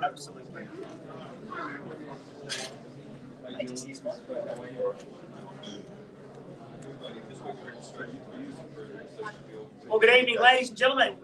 Absolutely. Well, good evening, ladies and gentlemen.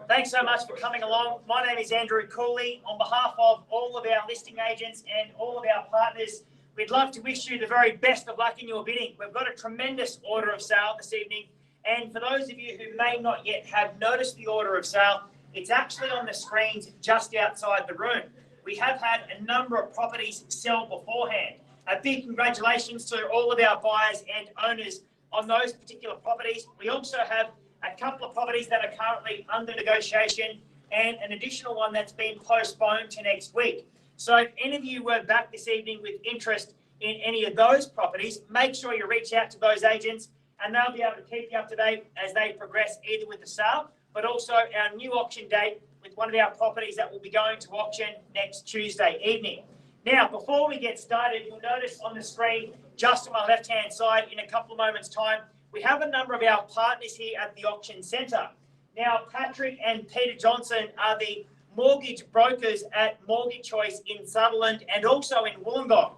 Thanks so much for coming along. My name is Andrew Cooley. On behalf of all of our listing agents and all of our partners, we'd love to wish you the very best of luck in your bidding. We've got a tremendous order of sale this evening. And for those of you who may not yet have noticed the order of sale, it's actually on the screens just outside the room. We have had a number of properties sell beforehand. A big congratulations to all of our buyers and owners on those particular properties. We also have a couple of properties that are currently under negotiation and an additional one that's been postponed to next week. So if any of you were back this evening with interest in any of those properties, make sure you reach out to those agents and they'll be able to keep you up to date as they progress either with the sale, but also our new auction date with one of our properties that will be going to auction next Tuesday evening. Now, before we get started, you'll notice on the screen, just on my left-hand side, in a couple of moments' time, we have a number of our partners here at the auction centre. Now, Patrick and Peter Johnson are the mortgage brokers at Mortgage Choice in Sutherland and also in Wollongong.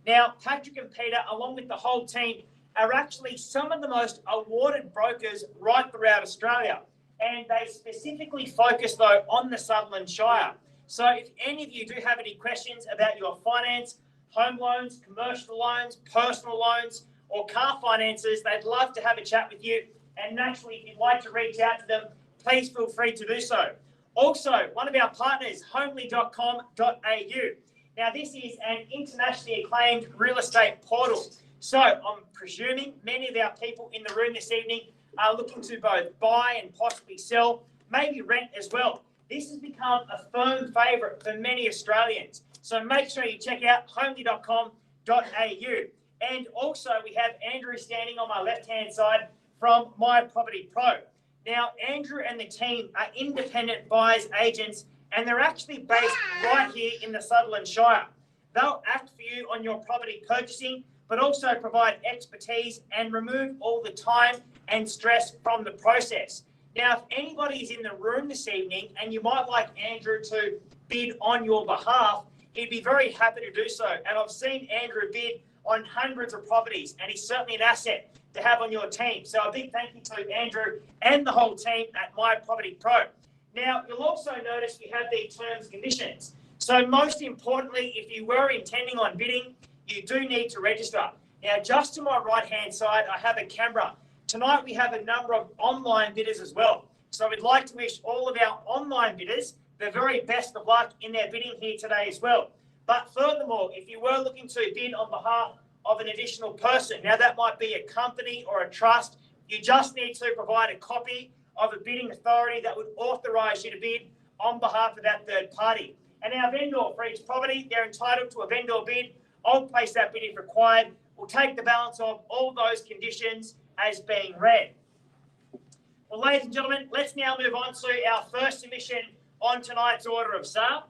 Now, Patrick and Peter, along with the whole team, are actually some of the most awarded brokers right throughout Australia. And they specifically focus, though, on the Sutherland Shire. So if any of you do have any questions about your finance, home loans, commercial loans, personal loans, or car finances, they'd love to have a chat with you. And naturally, if you'd like to reach out to them, please feel free to do so. Also, one of our partners, homely.com.au. Now, this is an internationally acclaimed real estate portal. So I'm presuming many of our people in the room this evening are looking to both buy and possibly sell, maybe rent as well. This has become a firm favourite for many Australians. So make sure you check out homely.com.au. And also we have Andrew standing on my left-hand side from My Property Pro. Now, Andrew and the team are independent buyers agents, and they're actually based right here in the Sutherland Shire. They'll act for you on your property purchasing, but also provide expertise and remove all the time and stress from the process. Now, if anybody is in the room this evening and you might like Andrew to bid on your behalf, he'd be very happy to do so. And I've seen Andrew bid on hundreds of properties, and he's certainly an asset to have on your team. So a big thank you to Andrew and the whole team at My Property Pro. Now, you'll also notice we have the terms and conditions. So most importantly, if you were intending on bidding, you do need to register. Now, just to my right-hand side, I have a camera. Tonight, we have a number of online bidders as well. So we'd like to wish all of our online bidders the very best of luck in their bidding here today as well. But furthermore, if you were looking to bid on behalf of an additional person, now that might be a company or a trust, you just need to provide a copy of a bidding authority that would authorise you to bid on behalf of that third party. And our vendor for each property, they're entitled to a vendor bid. I'll place that bid if required. We'll take the balance of all those conditions as being read. Well, ladies and gentlemen, let's now move on to our first submission on tonight's order of sale.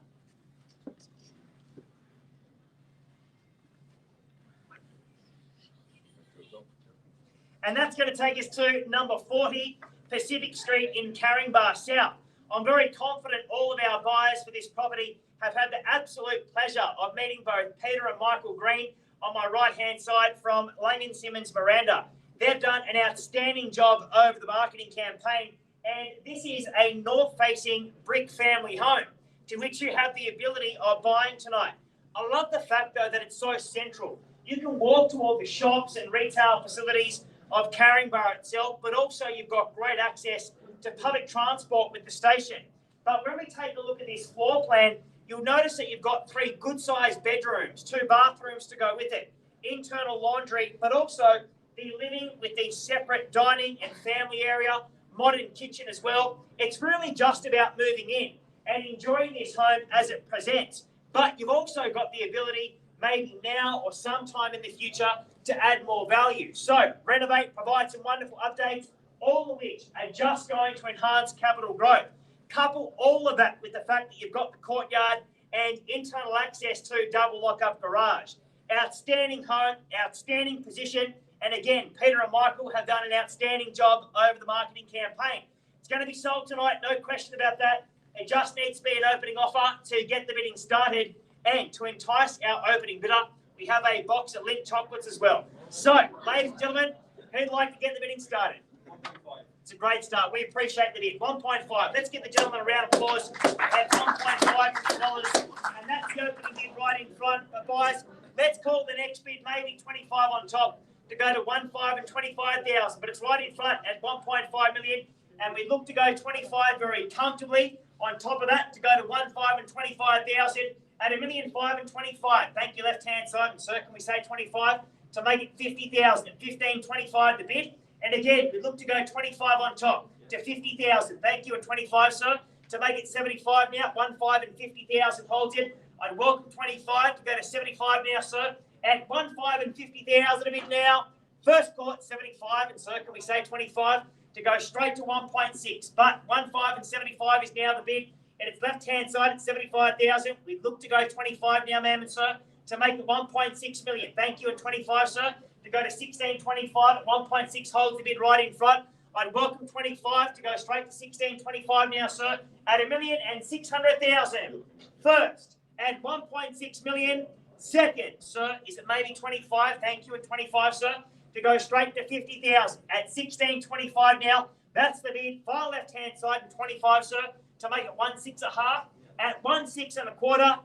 And that's going to take us to number 40, Pacific Street in Caringbah Sth. I'm very confident all of our buyers for this property have had the absolute pleasure of meeting both Peter and Michael Green on my right-hand side from Langdon Simmons Miranda. They've done an outstanding job over the marketing campaign, and this is a north-facing brick family home to which you have the ability of buying tonight. I love the fact, though, that it's so central. You can walk to all the shops and retail facilities of Caringbah itself, but also you've got great access to public transport with the station. But when we take a look at this floor plan, you'll notice that you've got 3 good-sized bedrooms, 2 bathrooms to go with it, internal laundry, but also the living with the separate dining and family area, modern kitchen as well. It's really just about moving in and enjoying this home as it presents. But you've also got the ability, maybe now or sometime in the future, to add more value. So renovate, provide some wonderful updates, all of which are just going to enhance capital growth. Couple all of that with the fact that you've got the courtyard and internal access to double lock-up garage. Outstanding home, outstanding position, and again, Peter and Michael have done an outstanding job over the marketing campaign. It's going to be sold tonight, no question about that. It just needs to be an opening offer to get the bidding started, and to entice our opening bidder, we have a box of Lindt chocolates as well. So, ladies and gentlemen, who'd like to get the bidding started? 1.5. It's a great start. We appreciate the bid. 1.5. Let's give the gentleman a round of applause at $1.5 million. And that's the opening bid right in front. But guys, let's call the next bid maybe 25 on top to go to 1.5 and 25,000. But it's right in front at 1.5 million. And we look to go 25 very comfortably. On top of that, to go to 1.5 and 25,000. at $1,525,000. Thank you, left-hand side. And sir, can we say 25 to make it 50,000? At 15.25 the bid. And again, we look to go 25 on top to 50,000. Thank you, at 25, sir. To make it 75 now, 15 and 50,000 holds it. I'd welcome 25 to go to 75 now, sir. At 15 and 50,000 a bid now. First court 75, and sir, can we say 25 to go straight to 1.6? But 15 and 75 is now the bid, and it's left-hand side at 75,000. We look to go 25 now, ma'am and sir, to make it 1.6 million. Thank you, at 25, sir. To go to 16.25 at 1.6 holds the bid right in front. I'd welcome 25 to go straight to 16.25 now, sir, at $1,600,000. First, at 1.6 million. Second, sir, is it maybe 25? Thank you, at 25, sir, to go straight to 50,000 at 16.25 now. That's the bid. Far left-hand side at 25, sir, to make it 16.5 at 16.25.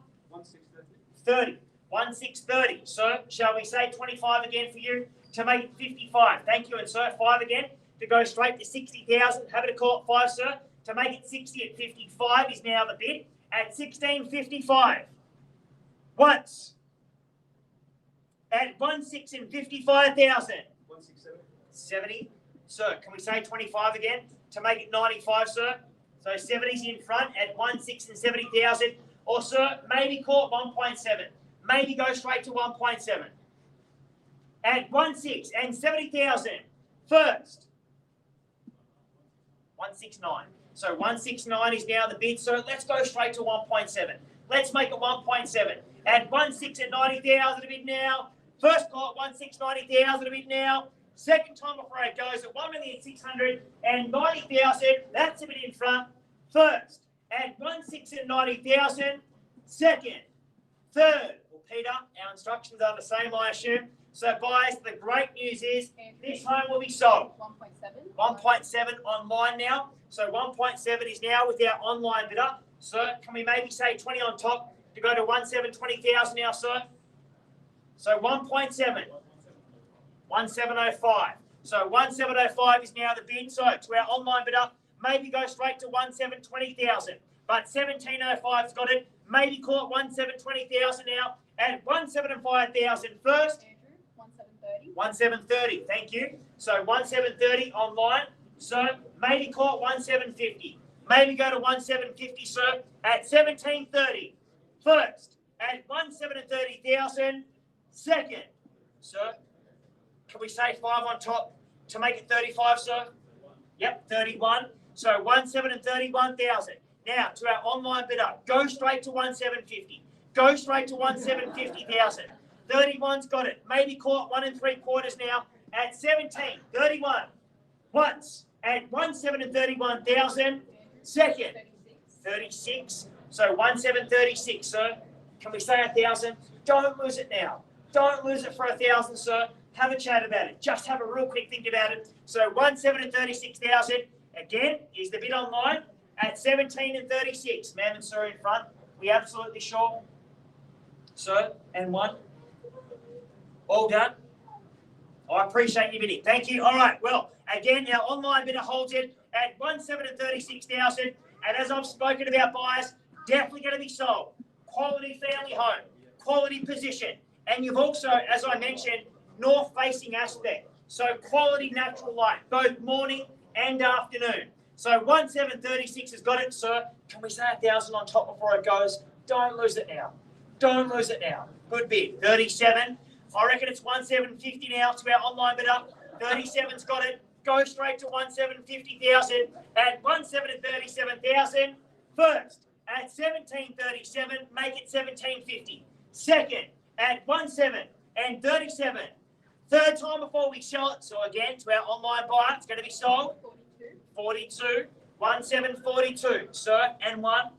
30. 16.30. Sir, shall we say 25 again for you to make it 55? Thank you, and sir, 5 again to go straight to 60,000. Happy to call it 5, sir, to make it 60 at 55 is now the bid at 16.55. Once. At 16 and 55,000. 70. Sir, can we say 25 again to make it 95, sir? So 70's in front at 16 and 70,000. Or sir, maybe call it 1.7. Maybe go straight to 1.7. At 16 and 70,000. First. 169. So 169 is now the bid, sir. Let's go straight to 1.7. Let's make it 1.7. At 16 and 90,000 a bid now. First call at 1690,000 a bid now. Second time before it goes at 1,690,000. That's a bit in front. First at 1690,000. Second, third. Well, Peter, our instructions are the same, I assume. So, buyers, the great news is this home will be sold. 1.7. 1.7 online now. So 1.7 is now with our online bidder. Sir, can we maybe say 20 on top to go to 1720,000 now, sir? So 1.7. 1705. So 1705 is now the bid. So to our online bidder, maybe go straight to 1720,000. But 1705's got it. Maybe call it 1720,000 now. At 175,000 first. 1730. Thank you. So 1730 online. So maybe call it 1750. Maybe go to 1750, sir, at 1730. First, at 130,000. Second, sir, can we say 5 on top to make it 35, sir? Yep, 31. So 1731,000. Now to our online bidder, go straight to 1750. Go straight to 1750,000. 31's got it. Maybe call it 1 3/4 now at 1731. Once at 1,731,000. Second, 36. So 1,736, sir. Can we say 1,000? Don't lose it now. Don't lose it for 1,000, sir. Have a chat about it. Just have a real quick think about it. So 1,736,000 again is the bid online at 17 and 36. Ma'am and sir in front. We absolutely sure, sir, and 1. All done. I appreciate you bidding. Thank you. All right. Well, again, our online bidder holds it at 1,736,000. And as I've spoken about buyers, definitely going to be sold. Quality family home, quality position. And you've also, as I mentioned, north-facing aspect. So quality natural light, both morning and afternoon. So 1,736 has got it, sir. Can we say 1,000 on top before it goes? Don't lose it now. Don't lose it now. Good bid. 37. I reckon it's 1,750 now to our online bidder. 37's got it. Go straight to 1,750,000 at 1,737,000. First, at 1,737, make it 1,750. Second, at 1,737. Third time before we sell it. So again, to our online buyer, it's going to be sold. 42. 1,742. Sir, and 1.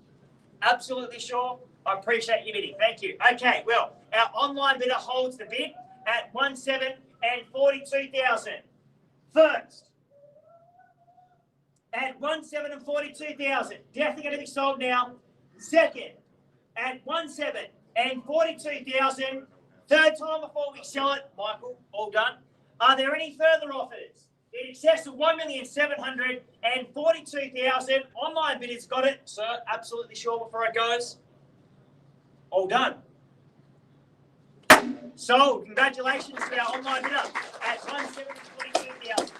Absolutely sure. I appreciate you bidding. Thank you. Okay, well, our online bidder holds the bid at 1,742,000. First, at 1,742,000. Definitely going to be sold now. Second, at 1,742,000. Third time before we sell it. Michael, all done. Are there any further offers? In excess of 1,742,000. Online bidders got it. Sir, absolutely sure before it goes. All done. So, congratulations to our online winner at 1,722,000.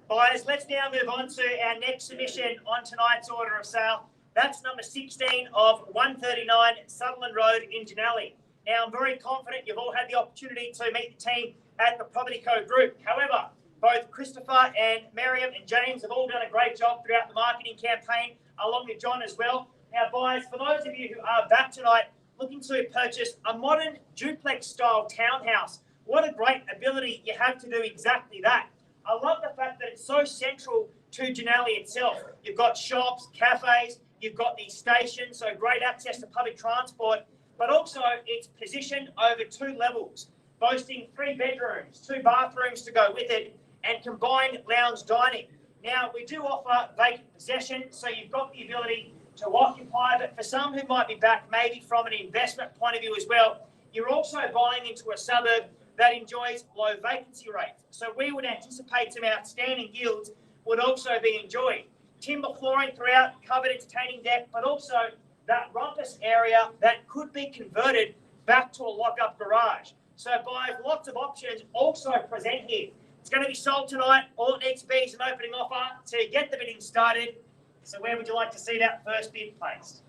Buyers, let's now move on to our next submission on tonight's order of sale. That's number 16 of 139 Sutherland Road in Genelli. Now, I'm very confident you've all had the opportunity to meet the team at the Property Co Group. However, both Christopher and Miriam and James have all done a great job throughout the marketing campaign, along with John as well. Now, buyers, for those of you who are back tonight looking to purchase a modern duplex-style townhouse, what a great ability you have to do exactly that. I love the fact that it's so central to Genelli itself. You've got shops, cafes, you've got these stations, so great access to public transport, but also it's positioned over 2 levels, boasting 3 bedrooms, 2 bathrooms to go with it, and combined lounge dining. Now, we do offer vacant possession, so you've got the ability to occupy, but for some who might be back maybe from an investment point of view as well, you're also buying into a suburb that enjoys low vacancy rates. So we would anticipate some outstanding yields would also be enjoyed. Timber flooring throughout, covered entertaining deck, but also that rumpus area that could be converted back to a lock-up garage. So buyers, lots of options also present here. It's going to be sold tonight. All it needs to be is an opening offer to get the bidding started. So where would you like to see that first bid placed?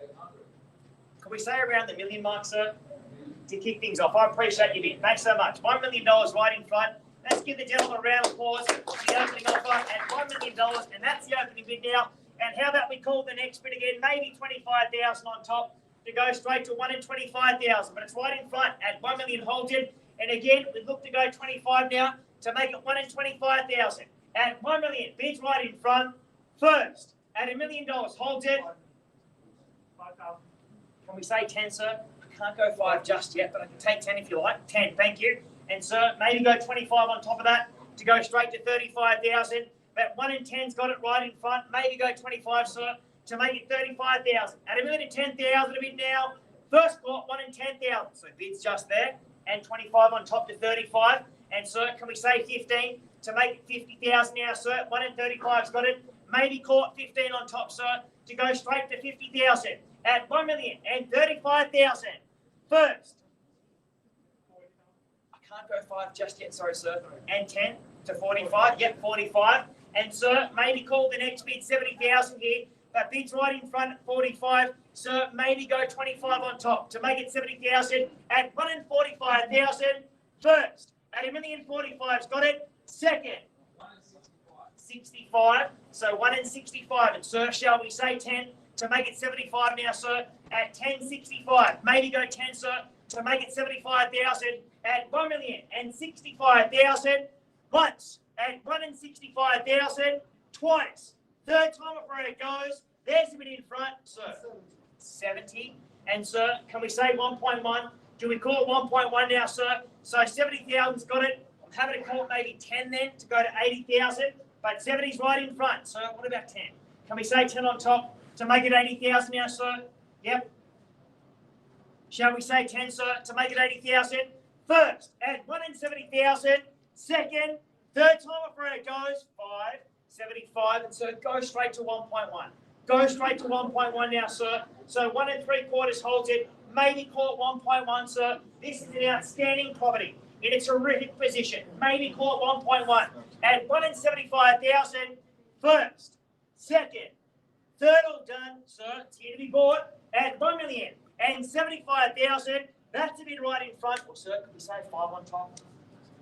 800. Could we say around the million mark, sir? To kick things off. I appreciate your bid. Thanks so much. $1 million right in front. Let's give the gentleman a round of applause for the opening offer at $1 million, and that's the opening bid now. And how about we call the next bid again, maybe 25,000 on top to go straight to 1 in 25,000, but it's right in front at 1 million Holden. And again, we look to go 25 now to make it 1 in 25,000 at 1 million. Bids right in front. First at $1 million Holden. 5,000. Can we say 10, sir? Can't go 5 just yet, but I can take 10 if you like. 10, thank you. And sir, maybe go 25 on top of that to go straight to 35,000. But 1 in 10's got it right in front. Maybe go 25, sir, to make it 35,000. At $1,010,000 a bid now. First lot, 1 in 10,000. So bids just there, and 25 on top to 35. And sir, can we say 15 to make it 50,000 now, sir? 1 in 35's got it. Maybe caught 15 on top, sir, to go straight to 50,000 at 1,035,000. First. I can't go 5 just yet, sorry, sir. And 10 to 45. Yep, 45. And sir, maybe call the next bid 70,000 here. But bid's right in front at 45. Sir, maybe go 25 on top to make it 70,000 at 1 in 45,000. First. At $1,045's got it. Second. 65. So 1 in 65. And sir, shall we say 10 to make it 75 now, sir? At 10.65. Maybe go 10, sir, to make it 75,000 at 1,065,000. Once at 1 in 65,000. Twice. Third time around it goes. There's the bid in front, sir. 70. And sir, can we say 1.1? Do we call it 1.1 now, sir? So 70,000's got it. I'm happy to call it maybe 10 then to go to 80,000. But 70's right in front, sir. What about 10? Can we say 10 on top to make it 80,000 now, sir? Yep. Shall we say 10, sir, to make it 80,000? First, at 1 in 70,000, second, third time around it goes, 5.75, and sir, go straight to 1.1. Go straight to 1.1 now, sir. So 1 3/4 holds it. Maybe call it 1.1, sir. This is an outstanding property in a terrific position. Maybe call it 1.1. At 175,000, first, second, third all done, sir. It's here to be bought at 1,075,000. That's a bit right in front. Well, sir, can we say 5 on top?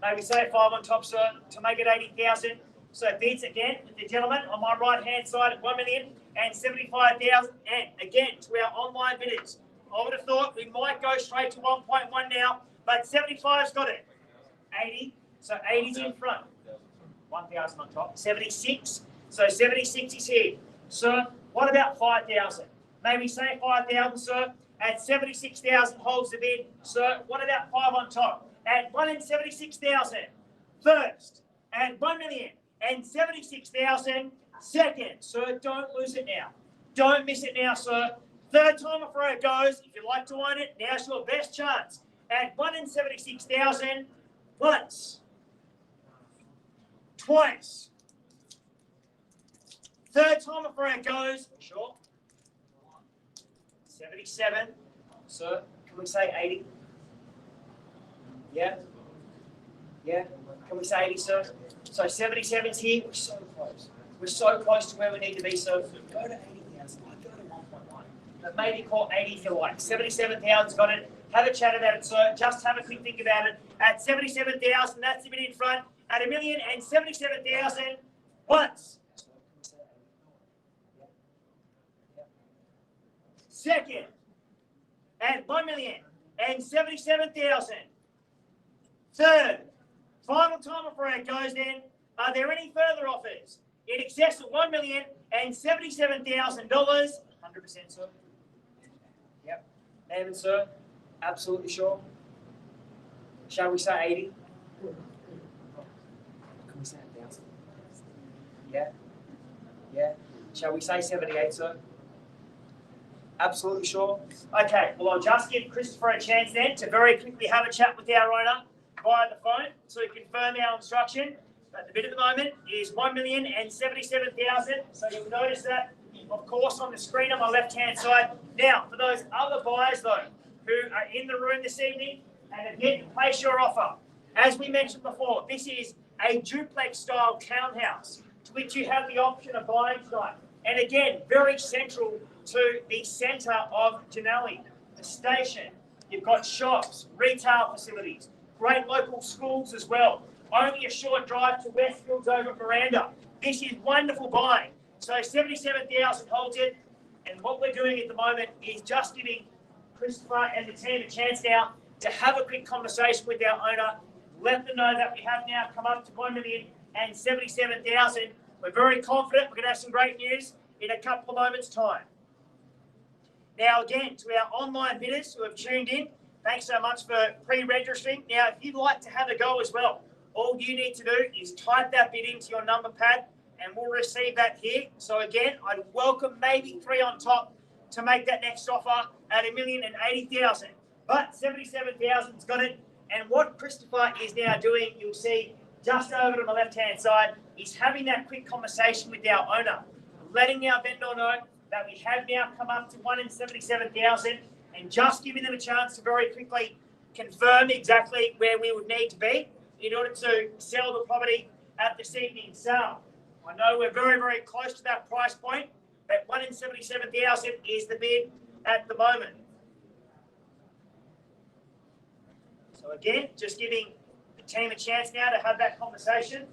Maybe say 5 on top, sir, to make it 80,000. So bids again with the gentleman on my right-hand side at 1,075,000. And again, to our online bidders, I would have thought we might go straight to 1.1 now, but 75's got it. 80, so 80's in front. 1,000 on top. 76, so 76 is here. Sir, what about 5,000? Maybe say 5,000, sir. At 76,000 holds the bid. Sir, what about 5 on top? At 176,000. First, at 1,076,000. Second, sir, don't lose it now. Don't miss it now, sir. Third time before it goes. If you'd like to own it, now's your best chance. At 176,000, once, twice. Third time before it goes. Sure. 77. Sir, can we say 80? Yeah? Yeah? Can we say 80, sir? So 77's here. We're so close. We're so close to where we need to be, sir. Go to 80,000. I'd go to 1.1. But maybe call 80 if you like. 77,000's got it. Have a chat about it, sir. Just have a quick think about it. At 77,000, that's a bit in front. At 1,077,000, once. Second, at 1,077,000. Third, final time before it goes then, are there any further offers? In excess of $1,077,000. 100%, sir. Yep. David, sir, absolutely sure. Shall we say 80? Can we say 1,000? Yeah? Yeah? Shall we say 78, sir? Absolutely sure. Okay, well, I'll just give Christopher a chance then to very quickly have a chat with our owner via the phone to confirm our instruction. But the bid at the moment is 1,077,000. So you'll notice that, of course, on the screen on my left-hand side. Now, for those other buyers, though, who are in the room this evening and have yet to place your offer, as we mentioned before, this is a duplex-style townhouse to which you have the option of buying tonight. And again, very central to the centre of Genelli, the station. You've got shops, retail facilities, great local schools as well. Only a short drive to Westfields over Miranda. This is wonderful buying. So 77,000 holds it. And what we're doing at the moment is just giving Christopher and the team a chance now to have a quick conversation with our owner. Let them know that we have now come up to 1,077,000. We're very confident we're going to have some great news in a couple of moments' time. Now, again, to our online bidders who have tuned in, thanks so much for pre-registering. Now, if you'd like to have a go as well, all you need to do is type that bid into your number pad and we'll receive that here. So again, I'd welcome maybe 3 on top to make that next offer at 1,080,000. But 77,000's got it. And what Christopher is now doing, you'll see just over to my left-hand side, is having that quick conversation with our owner, letting our vendor know that we have now come up to 1,077,000 and just giving them a chance to very quickly confirm exactly where we would need to be in order to sell the property at this evening's sale. I know we're very, very close to that price point, but 1,077,000 is the bid at the moment. So again, just giving the team a chance now to have that conversation.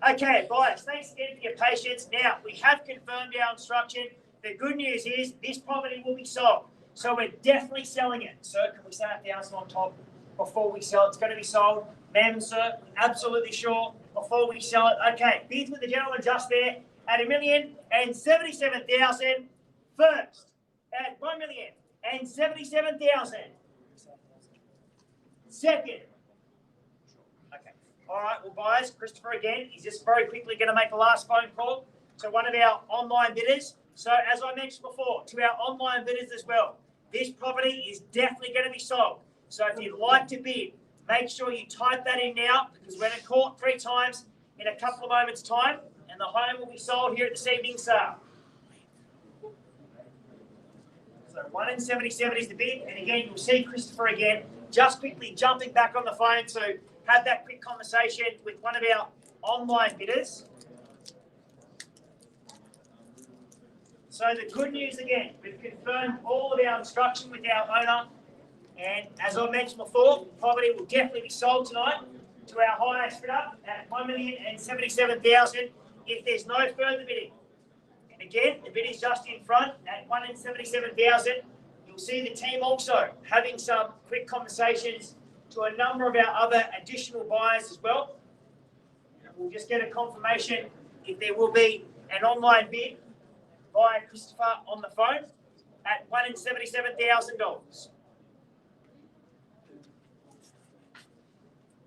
Okay, buyers, thanks again for your patience. Now, we have confirmed our instruction. The good news is this property will be sold. So we're definitely selling it. Sir, can we say 1,000 on top before we sell it? It's going to be sold. Ma'am, sir, absolutely sure before we sell it. Okay, bids with the gentleman just there at 1,077,000. First, at 1,077,000. Second. Okay. All right, well, guys, Christopher again, he's just very quickly going to make a last phone call to one of our online bidders. So, as I mentioned before, to our online bidders as well, this property is definitely going to be sold. So, if you'd like to bid, make sure you type that in now, because we're going to call it 3 times in a couple of moments' time, and the home will be sold here at this evening's sale. So 1 in 77 is the bid, and again, you'll see Christopher again, just quickly jumping back on the phone to have that quick conversation with one of our online bidders. So the good news again, we've confirmed all of our instruction with our owner, and as I mentioned before, the property will definitely be sold tonight to our highest bidder at $1,077,000 if there's no further bidding. And again, the bid is just in front at $1,077,000. You'll see the team also having some quick conversations to a number of our other additional buyers as well. We'll just get a confirmation if there will be an online bid by Christopher on the phone at $177,000.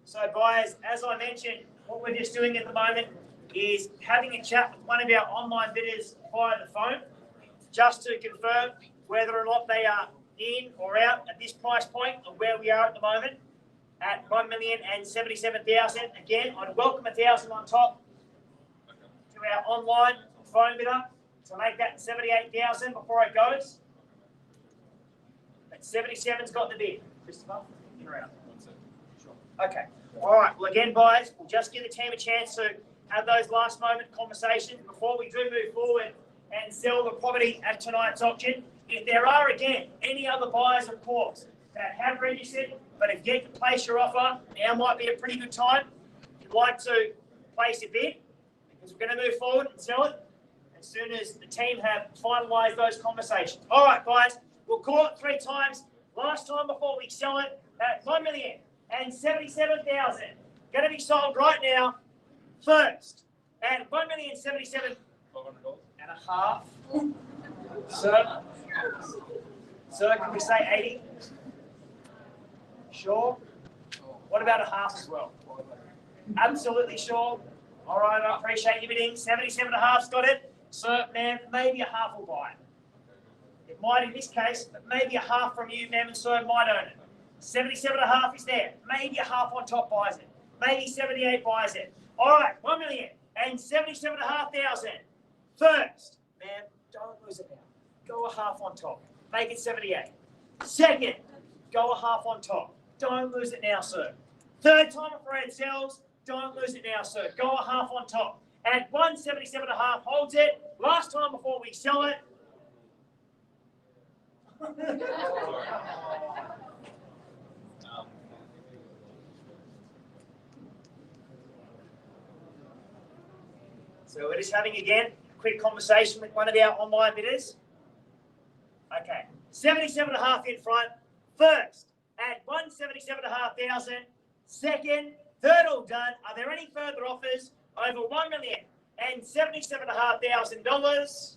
So buyers, as I mentioned, what we're just doing at the moment is having a chat with one of our online bidders via the phone, just to confirm whether or not they are in or out at this price point of where we are at the moment at $1,077,000. Again, I'd welcome $1,000 on top to our online phone bidder to make that $78,000 before it goes. But 77's got the bid. Christopher, in or out? Okay. All right. Well, again, buyers, we'll just give the team a chance to have those last moment conversations before we do move forward and sell the property at tonight's auction. If there are, again, any other buyers, of course, that have registered but have yet to place your offer, now might be a pretty good time. If you'd like to place a bid, because we're going to move forward and sell it as soon as the team have finalised those conversations. All right, guys, we'll call it 3 times. Last time before we sell it at $1,077,000. Going to be sold right now. First, at $1,077,500. Sir, can we say 80? Sure. What about a half as well? Absolutely sure. All right, I appreciate you bidding. 77.5's got it. Sir, ma'am, maybe a half will buy it. It might in this case, but maybe a half from you, ma'am and sir, might own it. 77.5 is there. Maybe a half on top buys it. Maybe 78 buys it. All right, $1,077,500. First, ma'am, don't lose it now. Go a half on top. Make it 78. Second, go a half on top. Don't lose it now, sir. Third time before it sells, don't lose it now, sir. Go a half on top. At 177.5 holds it. Last time before we sell it. So we're just having, again, a quick conversation with one of our online bidders. Okay, 77.5 in front. First, at 177,500. Second, third, all done. Are there any further offers over $1,077,500?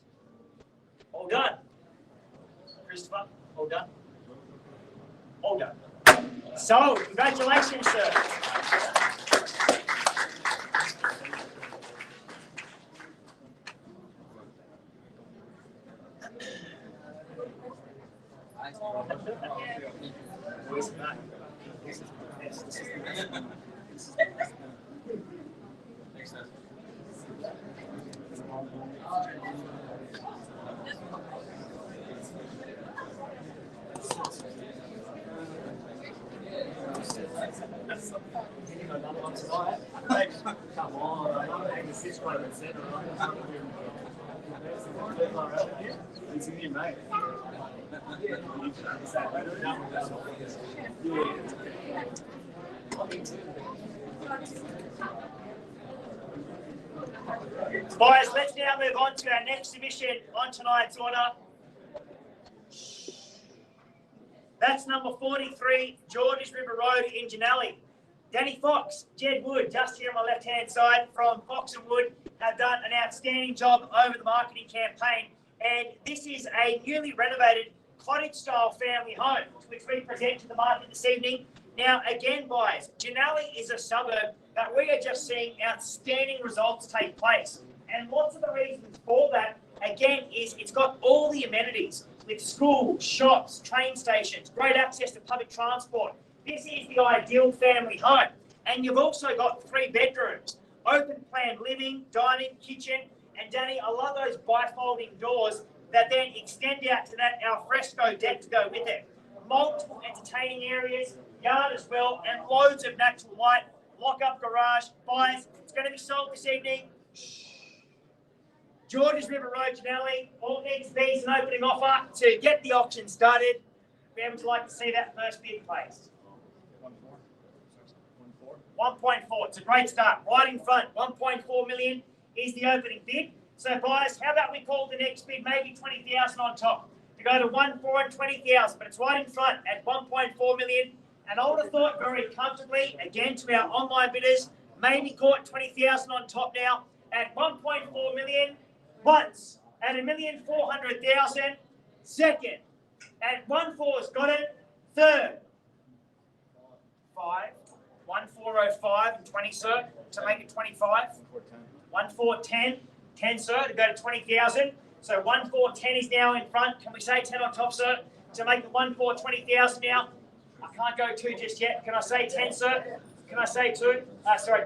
All done. Christopher, all done. All done. So, congratulations, sir. Come on, it's in you, mate. Boys, let's now move on to our next submission on tonight's order. That's number 43, Georges River Road in Genelli. Danny Fox, Jed Wood, just here on my left-hand side from Fox and Wood, have done an outstanding job over the marketing campaign. And this is a newly renovated cottage-style family home, which we present to the market this evening. Now, again, guys, Genelli is a suburb that we are just seeing outstanding results take place. And lots of the reasons for that, again, is it's got all the amenities with schools, shops, train stations, great access to public transport. This is the ideal family home. And you've also got 3 bedrooms, open plan living, dining, kitchen, and Danny, I love those bifolding doors that then extend out to that alfresco deck to go with it. Multiple entertaining areas, yard as well, and loads of natural light, lock-up garage, buyers. It's going to be sold this evening. Georges River Road, Genelli, all needs these an opening offer to get the auction started. Where would you like to see that first bid placed? 1.4. It's a great start. Right in front, 1.4 million is the opening bid. So buyers, how about we call the next bid maybe 20,000 on top to go to 1.4 and 20,000, but it's right in front at 1.4 million. And I would have thought very comfortably, again to our online bidders, maybe caught 20,000 on top now at 1.4 million. Once at 1,400,000. Second at 1.4's got it. Third, 5, 1.405 and 20, sir, to make it 25. 1.410, 10, sir, to go to 20,000. So 1.410 is now in front. Can we say 10 on top, sir, to make it 1.4 20,000 now? I can't go 2 just yet. Can I say 10, sir? Can I say 2? Sorry.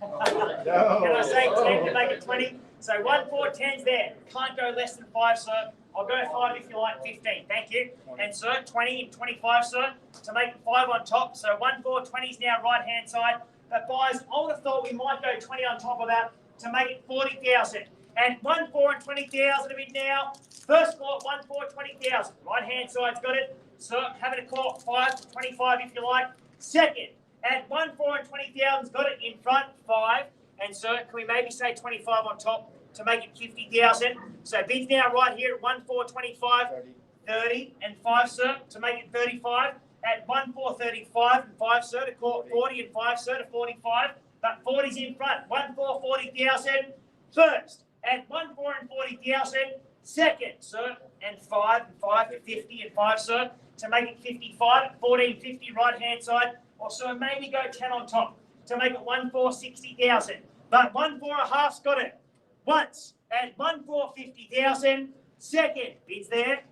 Can I say 10 to make it 20? So 1.410's there. Can't go less than 5, sir. I'll go 5 if you like, 15. Thank you. And sir, 20 and 25, sir, to make it 5 on top. So 1.420 is now right-hand side. But buyers, I would have thought we might go 20 on top of that to make it 40,000. And 1.4 and 20,000 a bit now. First call at 1.4 20,000. Right-hand side's got it. So having a call at 5 to 25 if you like. Second, at 1.4 and 20,000's got it in front, 5. And sir, can we maybe say 25 on top to make it 50,000? So bids now right here at 1.425, 30 and 5, sir, to make it 35. At 1.435 and 5, sir, to call 40 and 5, sir, to 45. But 40's in front, 1.440,000. First, at 1.4 and 40,000. Second, sir, and 5 and 5 to 50 and 5, sir, to make it 55. At 14.50 right-hand side. Or so maybe go 10 on top to make it 1.460,000. But 1.4.5's got it. Once at 1.450,000. Second, bids there.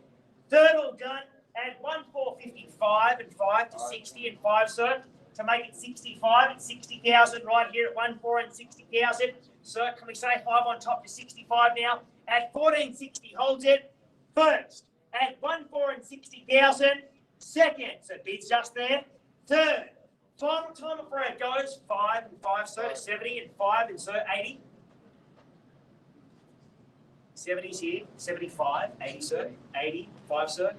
Third all done at 1.455 and 5 to 60 and 5, sir, to make it 65 and 60,000 right here at 1.4 and 60,000. Sir, can we say 5 on top to 65 now? At 14.60 holds it. First at 1.4 and 60,000. Second, so bids just there. Third, final time before it goes, 5 and 5, sir, to 70 and 5 and sir, 80. 70's here, 75, 80, sir, 80, 5, sir.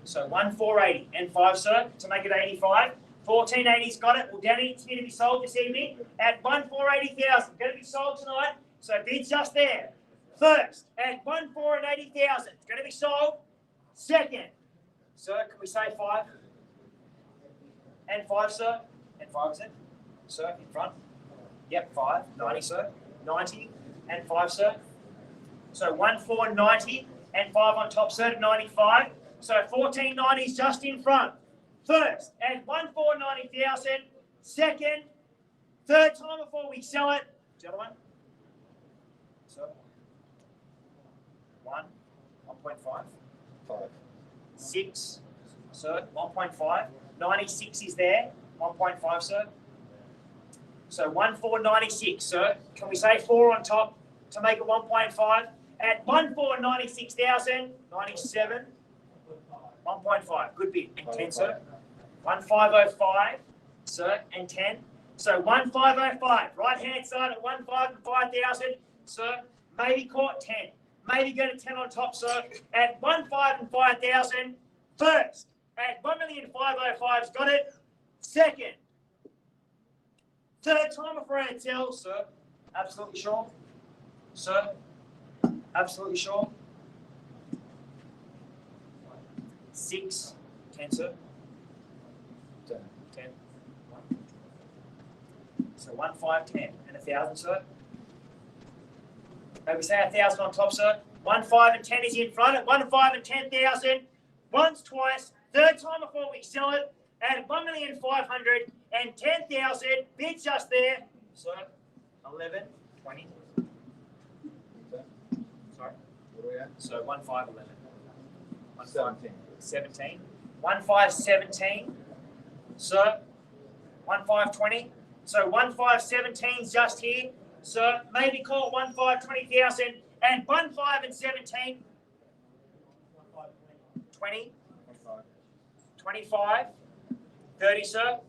So 1.480 and 5, sir, to make it 85. 14.80's got it. Well, Danny, it's here to be sold this evening at 1.480,000. Going to be sold tonight. So bids just there. First at 1.480,000. It's going to be sold. Second, sir, can we say 5? And 5, sir. And 5 is it? Sir, in front. Yep, 5. 90, sir. 90 and 5, sir. So 1.490 and 5 on top, sir, to 95. So 14.90 is just in front. First at 1.490,000. Second, third time before we sell it. Gentlemen. Sir. 1, 1.5. 5. 6, sir, 1.5. 96 is there, 1.5, sir. So 1.496, sir. Can we say 4 on top to make it 1.5? At 1.496,000, 97, 1.5. Good bid. And 10, sir. 1.505, sir, and 10. So 1.505, right-hand side at 1.5 and 5,000, sir. Maybe caught 10. Maybe go to 10 on top, sir. At 1.5 and 5,000, first. At 1,505's got it. Second. Third time before it sells, sir. Absolutely sure. Sir. Absolutely sure. 6, 10, sir. 10. 1. So 1, 5, 10. And 1,000, sir. Maybe say 1,000 on top, sir. 1, 5 and 10 is in front at 1, 5 and 10,000. Once, twice. Third time before we sell it. at 1,510,000. Bids just there. So 11, 20. Sorry. What are we at? So 1511. 17. 17. 1517. Sir. 1520. So 1517's just here. Sir, maybe call it 1520,000 and 1517. 20. 25. 30, sir.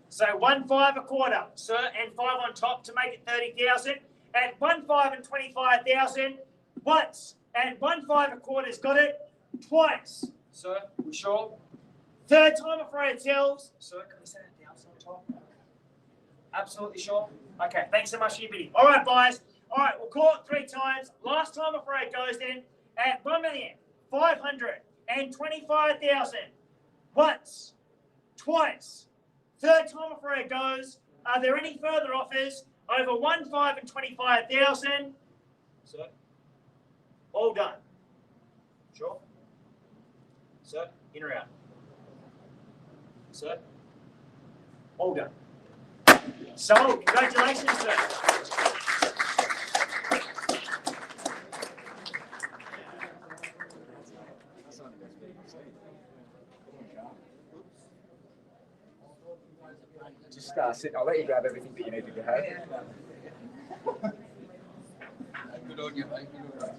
So 15 a quarter, sir, and 5 on top to make it 30,000. At 15 and 25,000 once, and 15 a quarter's got it twice. Sir, we sure? Third time afraid it sells. Sir, can we set it down on top? Absolutely sure. Okay, thanks so much for your bidding. All right, guys. All right, we'll call it 3 times. Last time afraid it goes then at 1,525,000 once, twice. Third time afraid it goes. Are there any further offers over 15 and 25,000? Sir, all done. Sure. Sir, in or out? Sir, all done. So, congratulations, sir. Just sit. I'll let you grab everything that you need to grab. Good on you, mate. Good on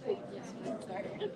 you.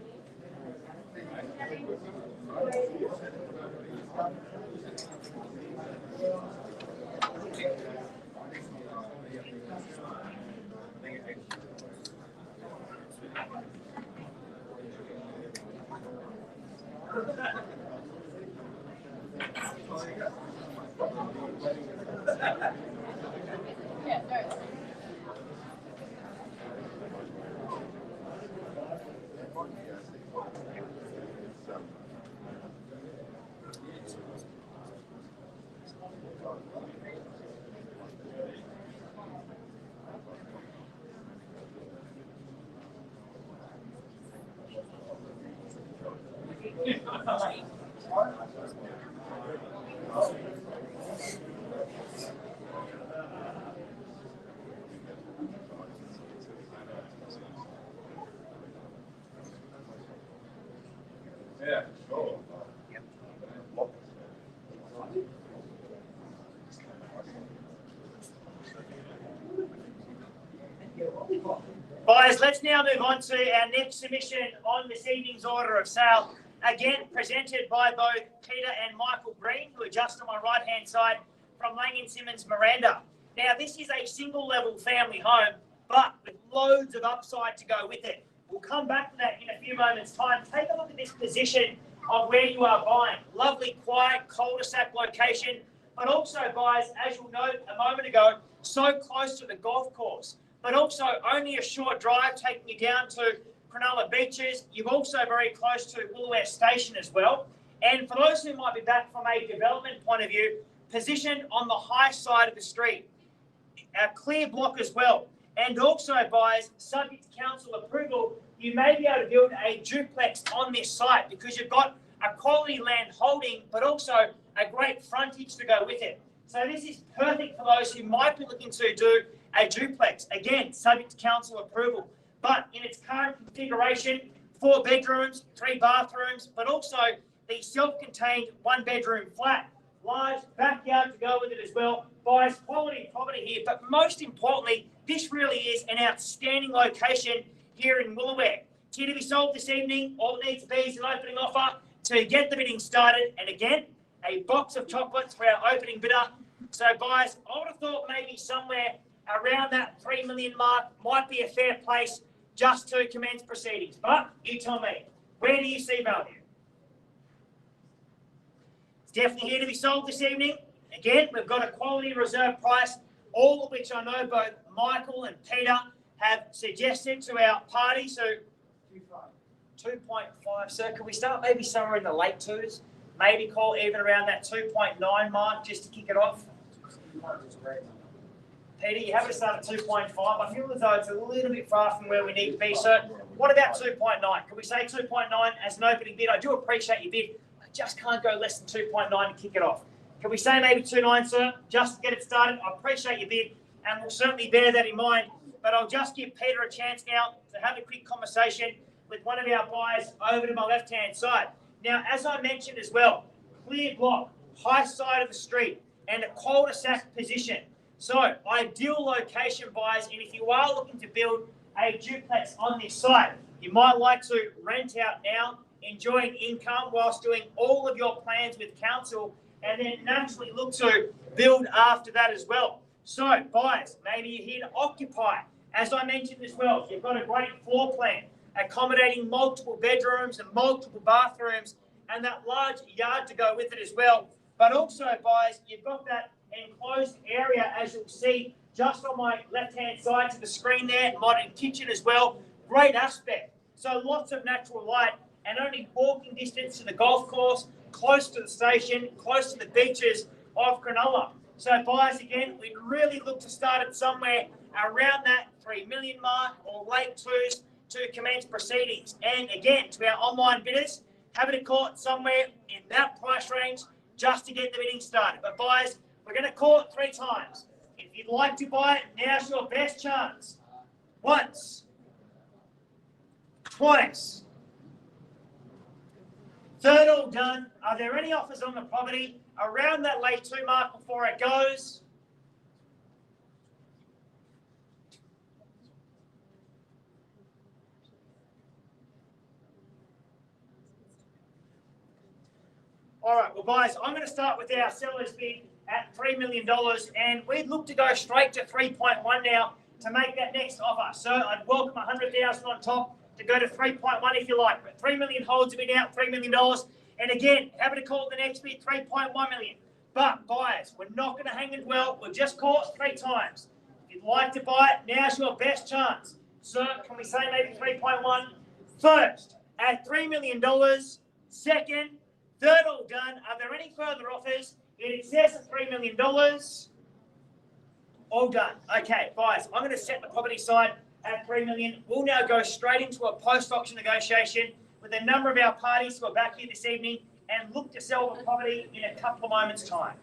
Yeah, sure. Guys, let's now move on to our next submission on this evening's order of sale. Again, presented by both Peter and Michael Green, who are just on my right-hand side from Lang & Simmons Miranda. Now, this is a single-level family home, but with loads of upside to go with it. We'll come back to that in a few moments' time. Take a look at this position of where you are buying. Lovely, quiet, cul-de-sac location, but also, guys, as you'll note a moment ago, so close to the golf course, but also only a short drive taking you down to Cronulla Beaches. You're also very close to Woolooware Station as well. And for those who might be back from a development point of view, positioned on the high side of the street, a clear block as well. And also, guys, subject to council approval, you may be able to build a duplex on this site because you've got a quality land holding, but also a great frontage to go with it. So this is perfect for those who might be looking to do a duplex. Again, subject to council approval. But in its current configuration, 4 bedrooms, 3 bathrooms, but also the self-contained 1-bedroom flat. Large backyard to go with it as well. Guys, quality property here. But most importantly, this really is an outstanding location here in Woolooware. It's here to be sold this evening. All it needs to be is an opening offer to get the bidding started. And again, a box of chocolates for our opening bidder. So guys, I would have thought maybe somewhere around that 3 million mark might be a fair place just to commence proceedings. But you tell me, where do you see value? It's definitely here to be sold this evening. Again, we've got a quality reserve price, all of which I know both Michael and Peter have suggested to our party. So 2.5, sir. Can we start maybe somewhere in the late 2s? Maybe call even around that 2.9 mark just to kick it off. Peter, you have to start at 2.5. I feel as though it's a little bit far from where we need to be. So what about 2.9? Can we say 2.9 as an opening bid? I do appreciate your bid. just can't go less than 2.9 to kick it off. Can we say maybe 2.9, sir, just to get it started? I appreciate your bid, and we'll certainly bear that in mind. But I'll just give Peter a chance now to have a quick conversation with one of our buyers over to my left-hand side. Now, as I mentioned as well, clear block, high side of the street, and a cul-de-sac position. So, ideal location, buyers, and if you are looking to build a duplex on this site, you might like to rent out now, enjoying income whilst doing all of your plans with council, and then naturally look to build after that as well. So, buyers, maybe you're here to occupy. As I mentioned as well, you've got a great floor plan, accommodating multiple bedrooms and multiple bathrooms, and that large yard to go with it as well. But also, buyers, you've got that enclosed area, as you'll see, just on my left-hand side to the screen there, modern kitchen as well. Great aspect. So lots of natural light and only walking distance to the golf course, close to the station, close to the beaches of Cronulla. So buyers, again, we'd really look to start it somewhere around that 3 million mark or late twos to commence proceedings. And again, to our online bidders, having it caught somewhere in that price range just to get the bidding started. But buyers, we're going to call it 3 times. If you'd like to buy it, now's your best chance. Once, twice, third all done. Are there any offers on the property around that late 2 mark before it goes? All right, well, guys, I'm going to start with our seller's bid at $3 million, and we'd look to go straight to 3.1 now to make that next offer. So I'd welcome 100,000 on top to go to 3.1 if you like, but 3 million holds a bid out, $3 million. And again, happy to call the next bid 3.1 million. But buyers, we're not going to hang it well. We'll just call it 3 times. If you'd like to buy it, now's your best chance. Sir, can we say maybe 3.1? First, at $3 million. Second, third all done. Are there any further offers in excess of $3 million? All done. Okay, buyers, I'm going to set the property side at $3 million. We'll now go straight into a post-auction negotiation with a number of our parties who are back here this evening and look to sell the property in a couple of moments' time.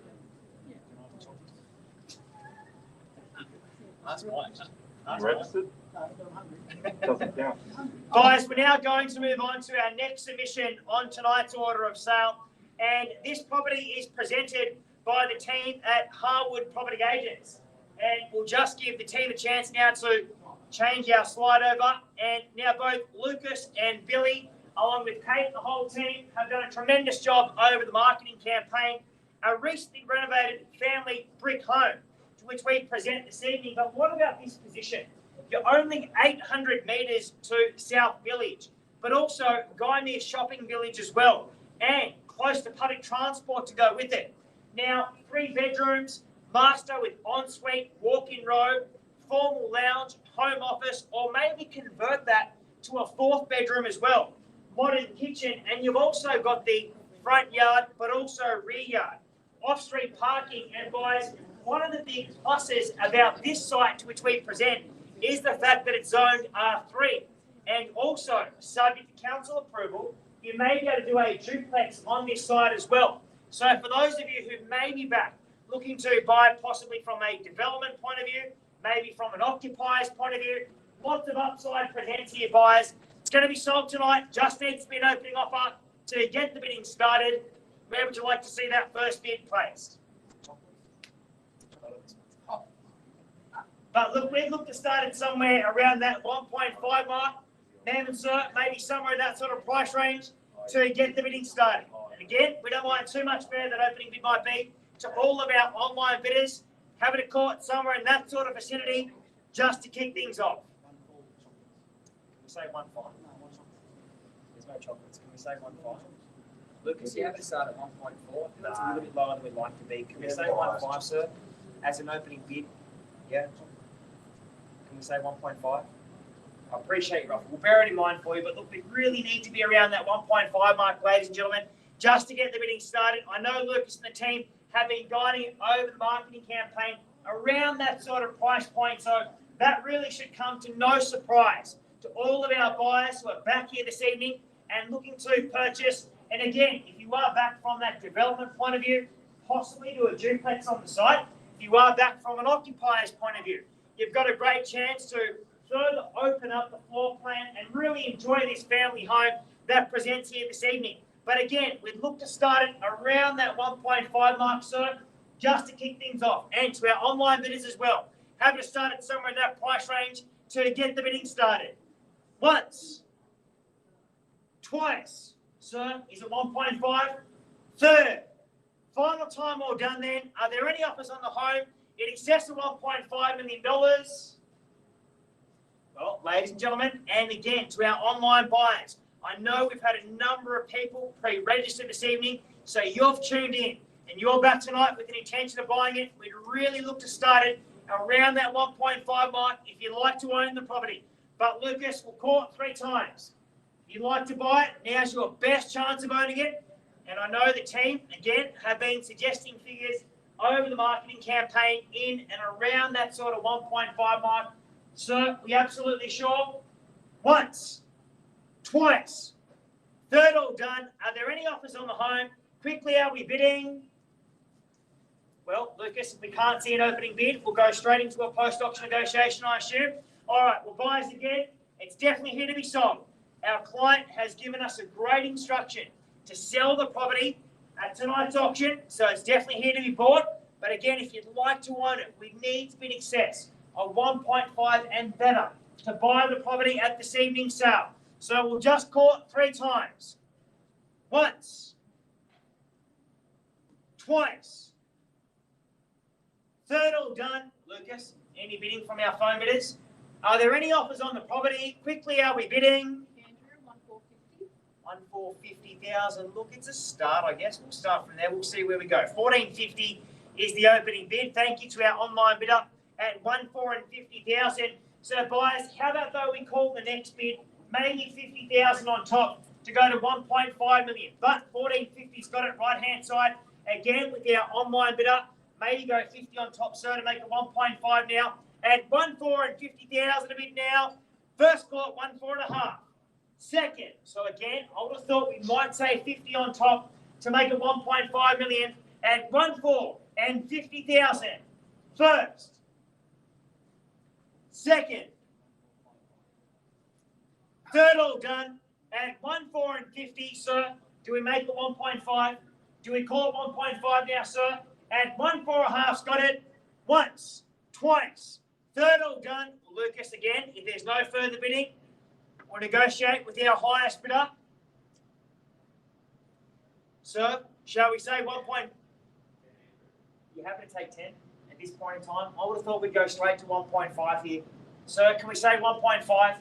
Registered? Doesn't count. Guys, we're now going to move on to our next submission on tonight's order of sale. And this property is presented by the team at Harwood Property Agents. And we'll just give the team a chance now to change our slide over. And now both Lucas and Billy, along with Kate and the whole team, have done a tremendous job over the marketing campaign. A recently renovated family brick home, to which we present this evening. But what about this position? You're only 800 metres to South Village, but also Guymere Shopping Village as well, and close to public transport to go with it. Now, 3 bedrooms, master with ensuite, walk-in robe, formal lounge, home office, or maybe convert that to a 4th bedroom as well. Modern kitchen, and you've also got the front yard, but also rear yard. Off-street parking, and guys, one of the big pluses about this site to which we present is the fact that it's zoned R3. And also, subject to council approval, you may be able to do a duplex on this site as well. So for those of you who may be back looking to buy possibly from a development point of view, maybe from an occupier's point of view, lots of upside presents here, buyers. It's going to be sold tonight, just needs to be an opening offer to get the bidding started. Where would you like to see that first bid placed? But look, we'd look to start it somewhere around that 1.5 mark. Ma'am and sir, maybe somewhere in that sort of price range to get the bidding started. And again, we don't mind too much fair that opening bid might be. To all of our online bidders, having a court somewhere in that sort of vicinity just to kick things off. Can we say 1.5? There's no chocolates. Can we say 1.5? Lucas, you have to start at 1.4. That's a little bit lower than we'd like to be. Can we say 1.5, sir, as an opening bid? Yeah. Can we say 1.5? I appreciate your offer. We'll bear it in mind for you, but look, we really need to be around that 1.5 mark, ladies and gentlemen, just to get the bidding started. I know Lucas and the team have been guiding it over the marketing campaign around that sort of price point, so that really should come to no surprise to all of our buyers who are back here this evening and looking to purchase And again, if you are back from that development point of view, possibly to a duplex on the site, if you are back from an occupier's point of view, you've got a great chance to further open up the floor plan and really enjoy this family home that presents here this evening. But again, we'd look to start it around that 1.5 mark, sir, just to kick things off. And to our online bidders as well, happy to start it somewhere in that price range to get the bidding started. Once, twice, sir, is it 1.5? Third, final time all done then. Are there any offers on the home in excess of $1.5 million? Well, ladies and gentlemen, and again to our online buyers, I know we've had a number of people pre-register this evening, so you've tuned in and you're back tonight with an intention of buying it. We'd really look to start it around that 1.5 mark if you'd like to own the property. But Lucas, we'll call it 3 times. If you'd like to buy it, now's your best chance of owning it. And I know the team, again, have been suggesting figures over the marketing campaign in and around that sort of 1.5 mark. Sir, we absolutely sure? Once, twice, third all done. Are there any offers on the home? Quickly, are we bidding? Well, Lucas, if we can't see an opening bid, we'll go straight into a post-auction negotiation, I assume. All right, well, buyers again, it's definitely here to be sold. Our client has given us a great instruction to sell the property at tonight's auction, so it's definitely here to be bought. But again, if you'd like to own it, we need to be in excess of 1.5 and better to buy the property at this evening's sale. So we'll just call it 3 times. Once, twice, third all done. Lucas, any bidding from our phone bidders? Are there any offers on the property? Quickly, are we bidding? Andrew, 1,450,000. Look, it's a start, I guess. We'll start from there. We'll see where we go. 1,450 is the opening bid. Thank you to our online bidder at 1,450,000. So buyers, how about though we call the next bid maybe 50,000 on top to go to 1.5 million. But 1,450's got it right hand side. Again with our online bidder, maybe go 50 on top, sir, to make it 1.5 now. At 1,450,000 a bid now. First call at 1.4.5. Second, so again, I would have thought we might say 50 on top to make it 1.5 million at 1,450,000. First. Second. Third all done at 1,450, sir. Do we make it 1.5? Do we call it 1.5 now, sir? At 1.4.5's got it once, twice. Third all done. Lucas again, if there's no further bidding, we'll negotiate with our highest bidder. Sir, shall we say 1 point? You happy to take 10 at this point in time? I would have thought we'd go straight to 1.5 here. Sir, can we say 1.5?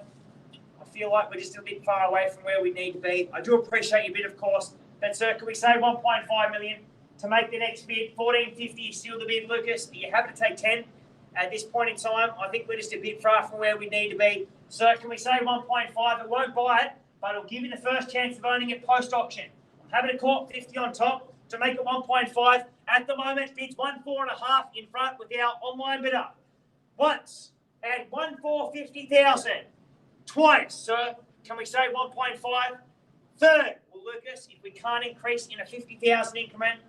I feel like we're just a bit far away from where we need to be. I do appreciate your bid, of course. But, sir, can we say 1.5 million to make the next bid? 1,450 is still the bid, Lucas. Are you happy to take 10 at this point in time? I think we're just a bit far from where we need to be. Sir, can we say 1.5? It won't buy it, but it'll give you the first chance of owning it post-auction. I'm happy to call it 50 on top to make it 1.5. At the moment, bids 1.4.5 in front with our online bidder. Once at 1,450,000. Twice, sir. Can we say 1.5? Third, well, Lucas, if we can't increase in a 50,000 increment,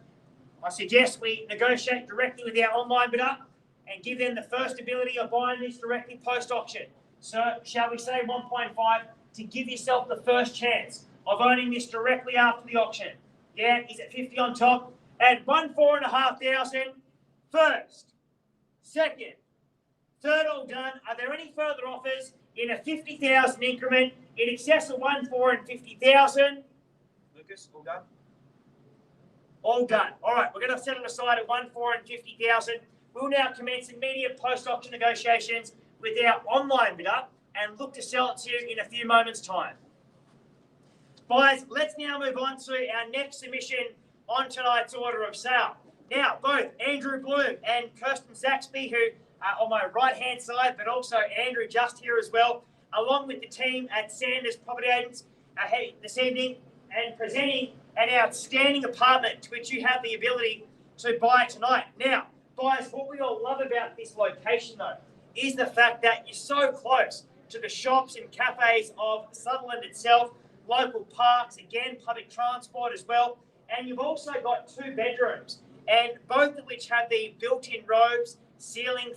I suggest we negotiate directly with our online bidder and give them the first ability of buying this directly post-auction. So, shall we say 1.5 to give yourself the first chance of owning this directly after the auction? Yeah, is it 50 on top? At 1,450,000. First. Second. Third all done. Are there any further offers in a 50,000 increment in excess of 1,450,000? Lucas, all done? All done. All right, we're going to set it aside at 1,450,000. We'll now commence immediate post-auction negotiations with our online bidder and look to sell it to you in a few moments' time. Buyers, let's now move on to our next submission on tonight's order of sale. Now, both Andrew Bloom and Kirsten Zaxby, who are on my right-hand side, but also Andrew just here as well, along with the team at Sanders Property Agents, are here this evening and presenting an outstanding apartment to which you have the ability to buy tonight. Now, buyers, what we all love about this location, though, is the fact that you're so close to the shops and cafes of Sutherland itself. local parks, again, public transport as well. And you've also got 2 bedrooms, and both of which have the built-in robes, ceiling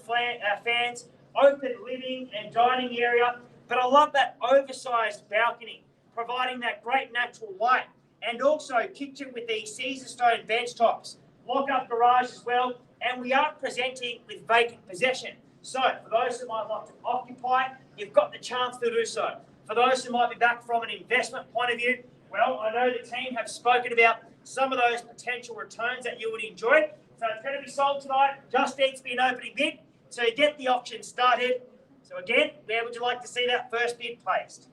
fans, open living and dining area. But I love that oversized balcony, providing that great natural light, and also kitchen with the Caesar stone bench tops, lock-up garage as well, and we are presenting with vacant possession. So for those who might like to occupy, you've got the chance to do so. For those who might be back from an investment point of view, well, I know the team have spoken about some of those potential returns that you would enjoy. So it's going to be sold tonight, just needs to be an opening bid, so you get the auction started. So again, where would you like to see that first bid placed?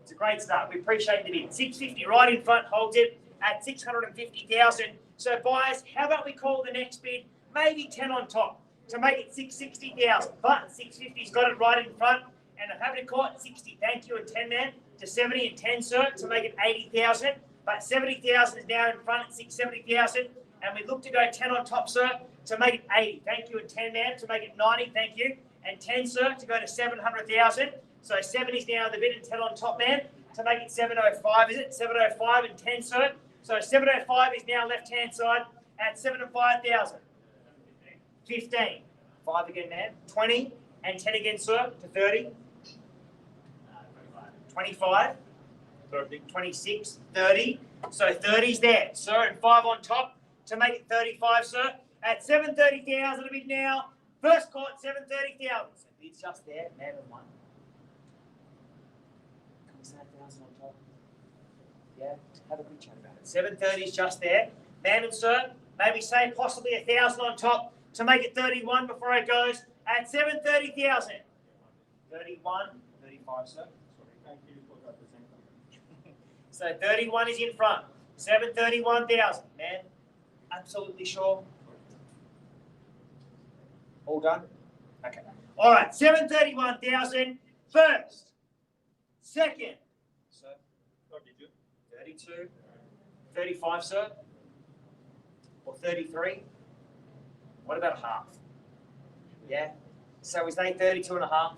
It's a great start. We appreciate the bid. 650 right in front holds it at 650,000. So buyers, how about we call the next bid maybe 10 on top to make it 660,000. But 650's got it right in front, and I'm happy to call it 60. Thank you, and 10 man to 70 and 10, sir, to make it 80,000. But 70,000 is now in front at 670,000, and we look to go 10 on top, sir, to make it 80. Thank you, and 10 man to make it 90. Thank you, and 10, sir, to go to 700,000. So 70 is now the bid, and 10 on top, man, to make it 705. Is it 705 and 10, sir? So 705 is now left-hand side at 75,000. 15. 5 again, man. 20 and 10 again, sir, to 30. 25. 30. 26, 30. So 30's there, sir, and 5 on top to make it 35, sir. At 730,000 a bid now. First call at 730,000. So bid's just there, man and 1. Can we say 1,000 on top? Yeah, have a good chat about it. 730's just there. Man and sir, maybe say possibly 1,000 on top to make it 31 before it goes at 730,000. 31, 35, sir. Thank you for representing. So 31 is in front. 731,000. Man, absolutely sure. All done? Okay. All right, 731,000 first. Second. Sir. 32. 32. 35, sir. Or 33. What about half? Yeah. So we say 32 and a half.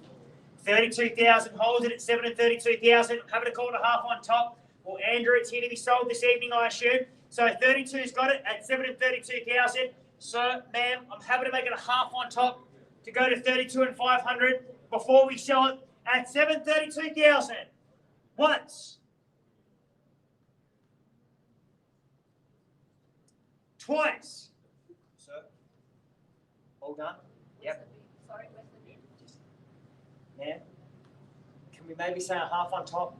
32,000 holds it at 732,000. Having to call it a half on top. Well, Andrew, it's here to be sold this evening, I assume. So 32's got it at 732,000. Sir, ma'am, I'm happy to make it a half on top to go to 32 and 500 before we sell it at 732,000. Once. Twice. Sir. All done? Yep. Sorry, where's the bid? Ma'am, can we maybe say a half on top?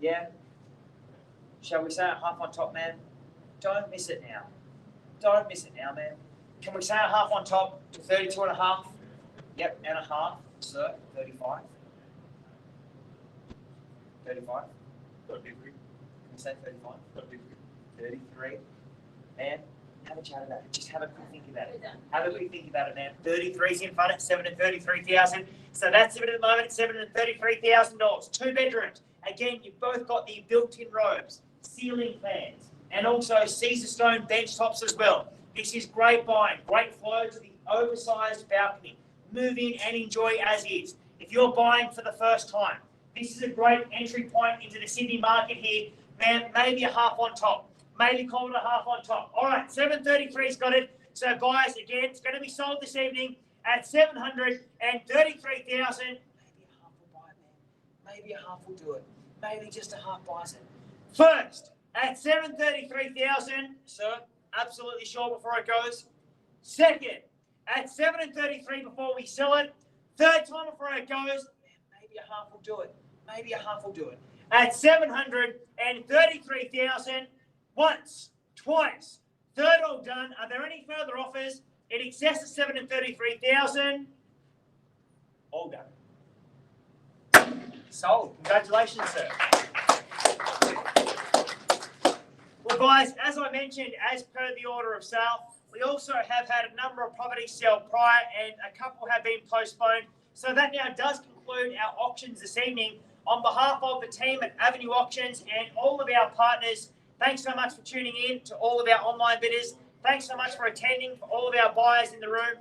Yeah? Shall we say a half on top, ma'am? Don't miss it now. Don't miss it now, ma'am. Can we say a half on top to 32 and a half? Yep, and a half, sir. 35. 35. 33. Can we say 35? 33. 33. Man, have a chat about it. Just have a quick think about it. Have a quick think about it, man. 33's in front at 733,000. So that's it at the moment at $733,000. 2 bedrooms. Again, you've both got the built-in robes, ceiling fans, and also Caesar stone bench tops as well. This is great buying, great flow to the oversized balcony. Move in and enjoy as is. If you're buying for the first time, this is a great entry point into the Sydney market here. Man, maybe a half on top. Maybe call it a half on top. All right, 733's got it. So guys, again, it's going to be sold this evening at 733,000. Maybe a half will do it. Maybe just a half buys it. First, at 733,000, sir, absolutely sure before it goes. Second, at 733 before we sell it. Third time before it goes, maybe a half will do it. Maybe a half will do it. At 733,000, once, twice, third all done. Are there any further offers in excess of 733,000? All done. Sold. Congratulations, sir. Well, guys, as I mentioned, as per the order of sale, we also have had a number of properties sell prior and a couple have been postponed. So that now does conclude our auctions this evening. On behalf of the team at Avenue Auctions and all of our partners, thanks so much for tuning in to all of our online bidders. Thanks so much for attending, for all of our buyers in the room.